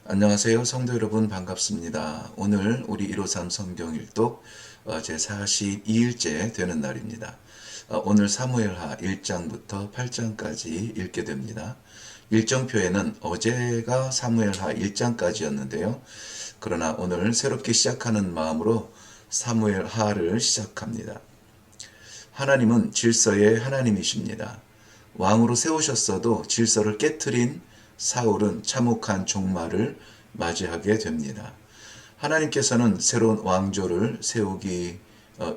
안녕하세요. 성도 여러분 반갑습니다. 오늘 우리 153 성경 일독 제 42일째 되는 날입니다. 오늘 사무엘하 1장부터 8장까지 읽게 됩니다. 일정표에는 어제가 사무엘하 1장까지였는데요. 그러나 오늘 새롭게 시작하는 마음으로 사무엘하를 시작합니다. 하나님은 질서의 하나님이십니다. 왕으로 세우셨어도 질서를 깨트린 사울은 참혹한 종말을 맞이하게 됩니다. 하나님께서는 새로운 왕조를 세우기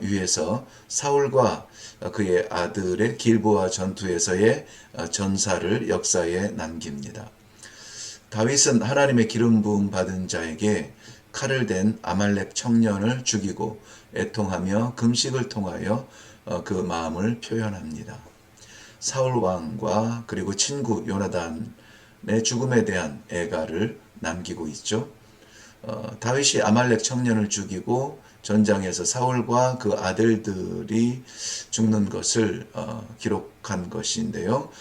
위해서 사울과 그의 아들의 길보아 전투에서의 전사를 역사에 남깁니다. 다윗은 하나님의 기름 부음 받은 자에게 칼을 댄 아말렉 청년을 죽이고 애통하며 금식을 통하여 그 마음을 표현합니다. 사울 왕과 그리고 친구 요나단의 죽음에 대한 애가를 남기고 있죠. 다윗이 아말렉 청년을 죽이고 전장에서 사울과 그 아들들이 죽는 것을 기록한 것인데요.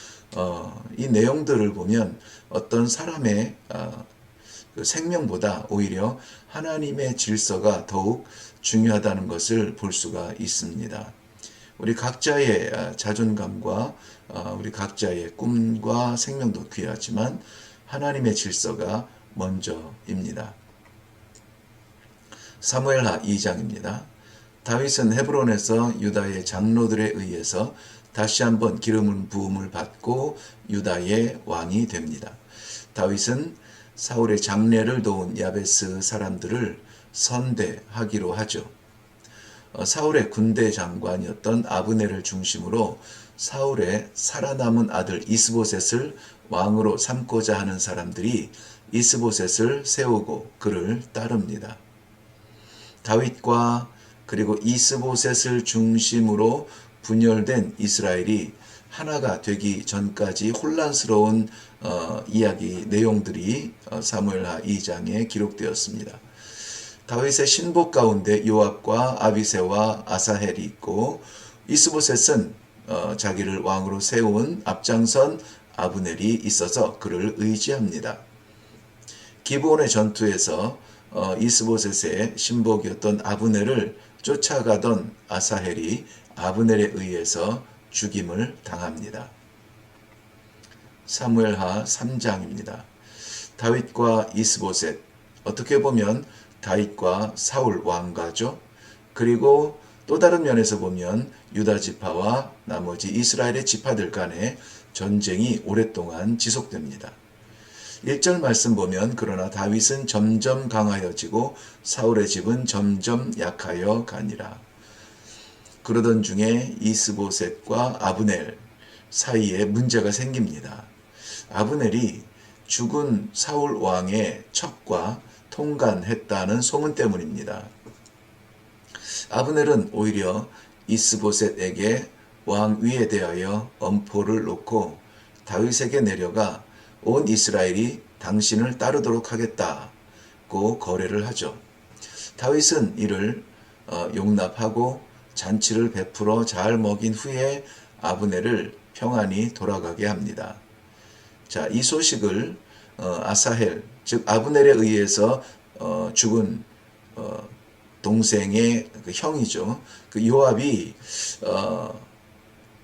이 내용들을 보면 어떤 사람의 그 생명보다 오히려 하나님의 질서가 더욱 중요하다는 것을 볼 수가 있습니다. 우리 각자의 자존감과 우리 각자의 꿈과 생명도 귀하지만 하나님의 질서가 먼저입니다. 사무엘하 2장입니다. 다윗은 헤브론에서 유다의 장로들에 의해서 다시 한번 기름 부음을 받고 유다의 왕이 됩니다. 다윗은 사울의 장례를 도운 야베스 사람들을 선대하기로 하죠. 사울의 군대 장관이었던 아브넬을 중심으로 사울의 살아남은 아들 이스보셋을 왕으로 삼고자 하는 사람들이 이스보셋을 세우고 그를 따릅니다. 다윗과 그리고 이스보셋을 중심으로 분열된 이스라엘이 하나가 되기 전까지 혼란스러운 이야기 내용들이 사무엘하 2장에 기록되었습니다. 다윗의 신복 가운데 요압과 아비새와 아사헬이 있고 이스보셋은 자기를 왕으로 세운 앞장선 아브넬이 있어서 그를 의지합니다. 기브온의 전투에서 이스보셋의 신복이었던 아브넬을 쫓아가던 아사헬이 아브넬에 의해서 죽임을 당합니다. 사무엘하 3장입니다. 다윗과 이스보셋, 어떻게 보면 다윗과 사울 왕가죠. 그리고 또 다른 면에서 보면 유다 지파와 나머지 이스라엘의 지파들 간의 전쟁이 오랫동안 지속됩니다. 1절 말씀 보면 그러나 다윗은 점점 강하여지고 사울의 집은 점점 약하여 가니라. 그러던 중에 이스보셋과 아브넬 사이에 문제가 생깁니다. 아브넬이 죽은 사울 왕의 첩과 통간했다는 소문 때문입니다. 아브넬은 오히려 이스보셋에게 왕위에 대하여 엄포를 놓고 다윗에게 내려가 온 이스라엘이 당신을 따르도록 하겠다고 거래를 하죠. 다윗은 이를 용납하고 잔치를 베풀어 잘 먹인 후에 아브넬을 평안히 돌아가게 합니다. 자, 이 소식을 아사헬, 즉 아브넬에 의해서 죽은 동생의 그 형이죠. 그 요압이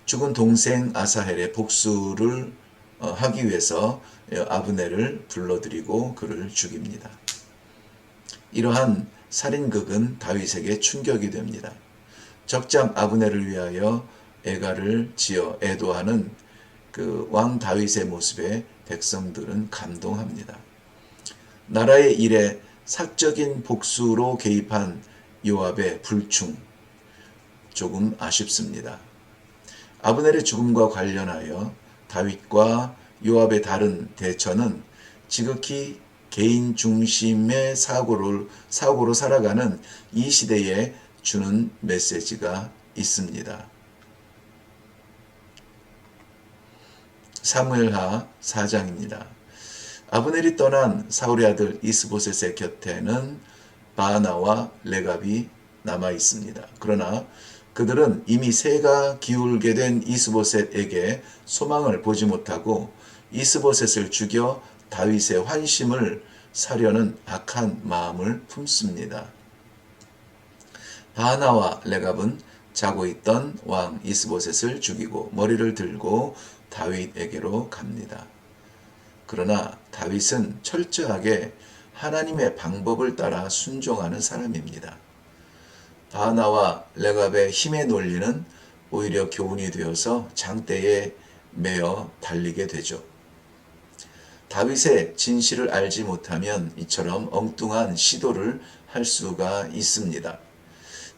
죽은 동생 아사헬의 복수를 하기 위해서 아브넬을 불러들이고 그를 죽입니다. 이러한 살인극은 다윗에게 충격이 됩니다. 적장 아브넬을 위하여 애가를 지어 애도하는 그 왕 다윗의 모습에 백성들은 감동합니다. 나라의 일에 사적인 복수로 개입한 요압의 불충, 조금 아쉽습니다. 아브넬의 죽음과 관련하여 다윗과 요압의 다른 대처는 지극히 개인 중심의 사고로 살아가는 이 시대에 주는 메시지가 있습니다. 사무엘하 4장입니다. 아브넬이 떠난 사울의 아들 이스보셋의 곁에는 바나와 레갑이 남아 있습니다. 그러나 그들은 이미 새가 기울게 된 이스보셋에게 소망을 보지 못하고 이스보셋을 죽여 다윗의 환심을 사려는 악한 마음을 품습니다. 바나와 레갑은 자고 있던 왕 이스보셋을 죽이고 머리를 들고 다윗에게로 갑니다. 그러나 다윗은 철저하게 하나님의 방법을 따라 순종하는 사람입니다. 바나와 레갑의 힘의 논리는 오히려 교훈이 되어서 장대에 매어 달리게 되죠. 다윗의 진실을 알지 못하면 이처럼 엉뚱한 시도를 할 수가 있습니다.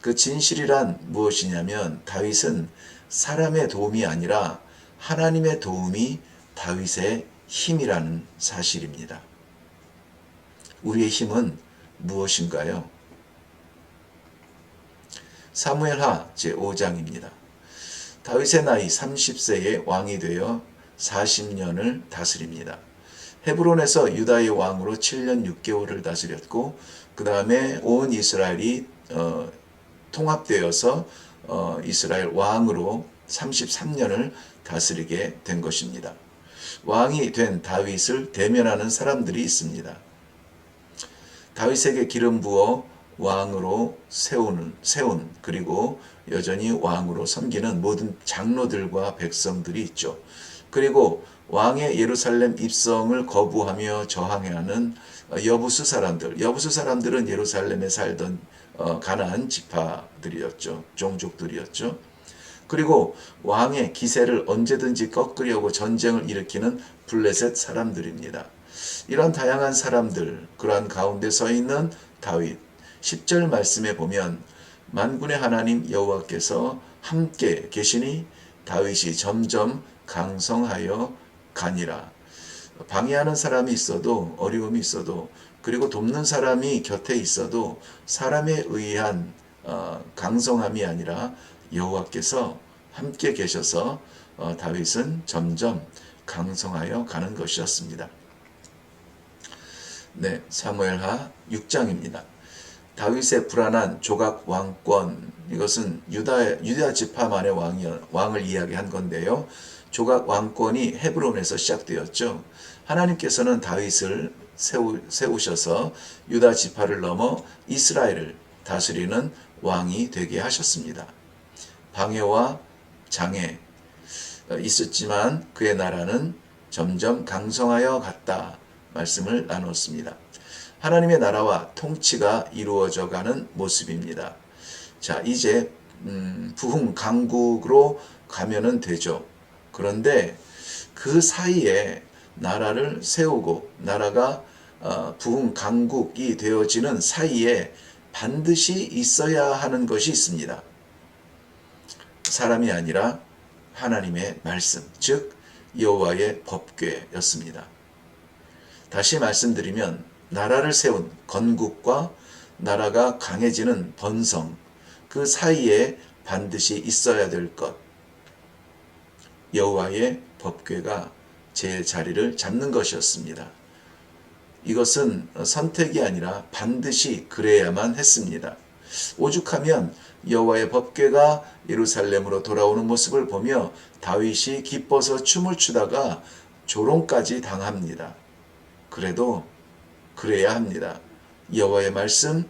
그 진실이란 무엇이냐면 다윗은 사람의 도움이 아니라 하나님의 도움이 다윗의 힘이라는 사실입니다. 우리의 힘은 무엇인가요? 사무엘하 제5장입니다. 다윗의 나이 30세에 왕이 되어 40년을 다스립니다. 헤브론에서 유다의 왕으로 7년 6개월을 다스렸고 그 다음에 온 이스라엘이 통합되어서 이스라엘 왕으로 33년을 다스리게 된 것입니다. 왕이 된 다윗을 대면하는 사람들이 있습니다. 다윗에게 기름 부어 왕으로 세운 그리고 여전히 왕으로 섬기는 모든 장로들과 백성들이 있죠. 그리고 왕의 예루살렘 입성을 거부하며 저항하는 여부수 사람들은 예루살렘에 살던 가나안 지파들이었죠. 종족들이었죠. 그리고 왕의 기세를 언제든지 꺾으려고 전쟁을 일으키는 블레셋 사람들입니다. 이런 다양한 사람들, 그러한 가운데 서 있는 다윗, 10절 말씀에 보면 만군의 하나님 여호와께서 함께 계시니 다윗이 점점 강성하여 가니라. 방해하는 사람이 있어도 어려움이 있어도 그리고 돕는 사람이 곁에 있어도 사람에 의한 강성함이 아니라 여호와께서 함께 계셔서 다윗은 점점 강성하여 가는 것이었습니다. 네, 사무엘하 6장입니다. 다윗의 불안한 조각 왕권, 이것은 유다 지파만의 왕을 이야기한 건데요. 조각 왕권이 헤브론에서 시작되었죠. 하나님께서는 다윗을 세우셔서 유다 지파를 넘어 이스라엘을 다스리는 왕이 되게 하셨습니다. 방해와 장애 있었지만 그의 나라는 점점 강성하여 갔다 말씀을 나눴습니다. 하나님의 나라와 통치가 이루어져 가는 모습입니다. 자, 이제 부흥 강국으로 가면은 되죠. 그런데 그 사이에 나라를 세우고 나라가 부흥 강국이 되어지는 사이에 반드시 있어야 하는 것이 있습니다. 사람이 아니라 하나님의 말씀, 즉 여호와의 법궤였습니다. 다시 말씀드리면 나라를 세운 건국과 나라가 강해지는 번성, 그 사이에 반드시 있어야 될 것, 여호와의 법궤가 제 자리를 잡는 것이었습니다. 이것은 선택이 아니라 반드시 그래야만 했습니다. 오죽하면 여호와의 법궤가 예루살렘으로 돌아오는 모습을 보며 다윗이 기뻐서 춤을 추다가 조롱까지 당합니다. 그래도 그래야 합니다. 여호와의 말씀,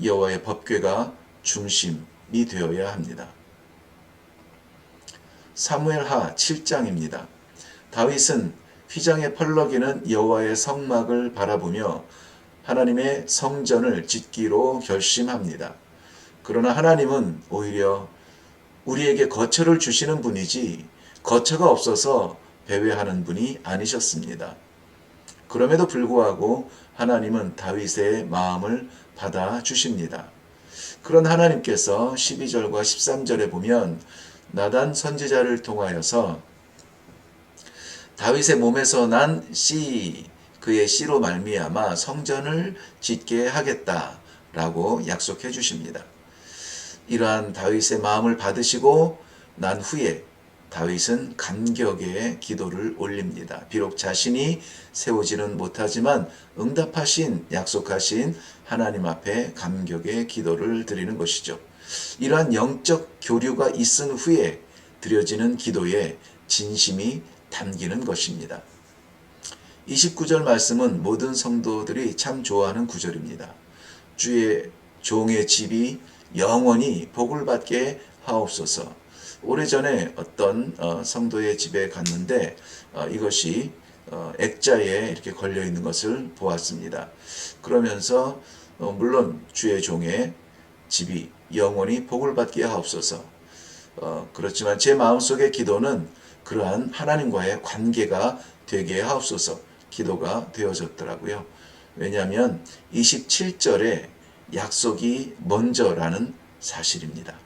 여호와의 법궤가 중심이 되어야 합니다. 사무엘하 7장입니다. 다윗은 휘장에 펄럭이는 여호와의 성막을 바라보며 하나님의 성전을 짓기로 결심합니다. 그러나 하나님은 오히려 우리에게 거처를 주시는 분이지 거처가 없어서 배회하는 분이 아니셨습니다. 그럼에도 불구하고 하나님은 다윗의 마음을 받아주십니다. 그런 하나님께서 12절과 13절에 보면 나단 선지자를 통하여서 다윗의 몸에서 난 씨, 그의 씨로 말미암아 성전을 짓게 하겠다라고 약속해 주십니다. 이러한 다윗의 마음을 받으시고 난 후에 다윗은 감격의 기도를 올립니다. 비록 자신이 세우지는 못하지만 응답하신 약속하신 하나님 앞에 감격의 기도를 드리는 것이죠. 이러한 영적 교류가 있은 후에 드려지는 기도에 진심이 담기는 것입니다. 29절 말씀은 모든 성도들이 참 좋아하는 구절입니다. 주의 종의 집이 영원히 복을 받게 하옵소서. 오래전에 어떤 성도의 집에 갔는데 이것이 액자에 이렇게 걸려 있는 것을 보았습니다. 그러면서 물론 주의 종의 집이 영원히 복을 받게 하옵소서. 그렇지만 제 마음속의 기도는 그러한 하나님과의 관계가 되게 하옵소서 기도가 되어졌더라고요. 왜냐하면 27절에 약속이 먼저라는 사실입니다.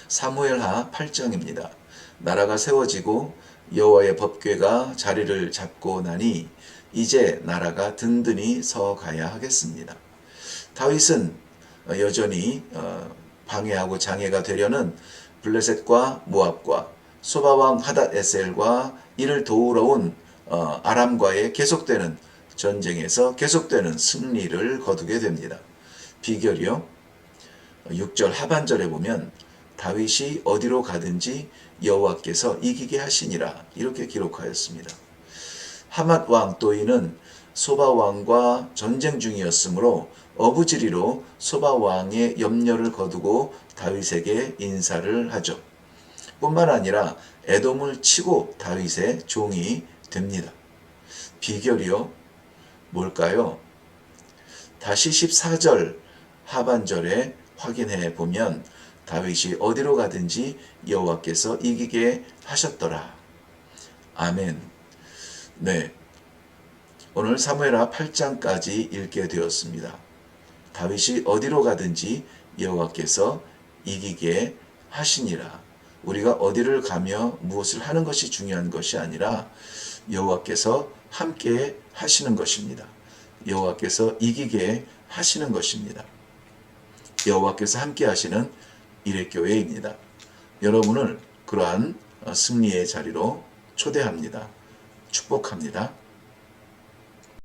사무엘하 8장입니다. 나라가 세워지고 여호와의 법궤가 자리를 잡고 나니 이제 나라가 든든히 서가야 하겠습니다. 다윗은 여전히 방해하고 장애가 되려는 블레셋과 모압과 소바왕 하닷에셀과 이를 도우러 온 아람과의 계속되는 전쟁에서 계속되는 승리를 거두게 됩니다. 비결이요. 6절 하반절에 보면 다윗이 어디로 가든지 여호와께서 이기게 하시니라 이렇게 기록하였습니다. 하맛 왕 또이는 소바 왕과 전쟁 중이었으므로 어부지리로 소바 왕의 염려를 거두고 다윗에게 인사를 하죠. 뿐만 아니라 에돔을 치고 다윗의 종이 됩니다. 비결이요? 뭘까요? 다시 14절 하반절에 확인해 보면 다윗이 어디로 가든지 여호와께서 이기게 하셨더라. 아멘. 네. 오늘 사무엘하 8장까지 읽게 되었습니다. 다윗이 어디로 가든지 여호와께서 이기게 하시니라. 우리가 어디를 가며 무엇을 하는 것이 중요한 것이 아니라 여호와께서 함께 하시는 것입니다. 여호와께서 이기게 하시는 것입니다. 여호와께서 함께 하시는 일회교회입니다. 여러분을 그러한 승리의 자리로 초대합니다. 축복합니다.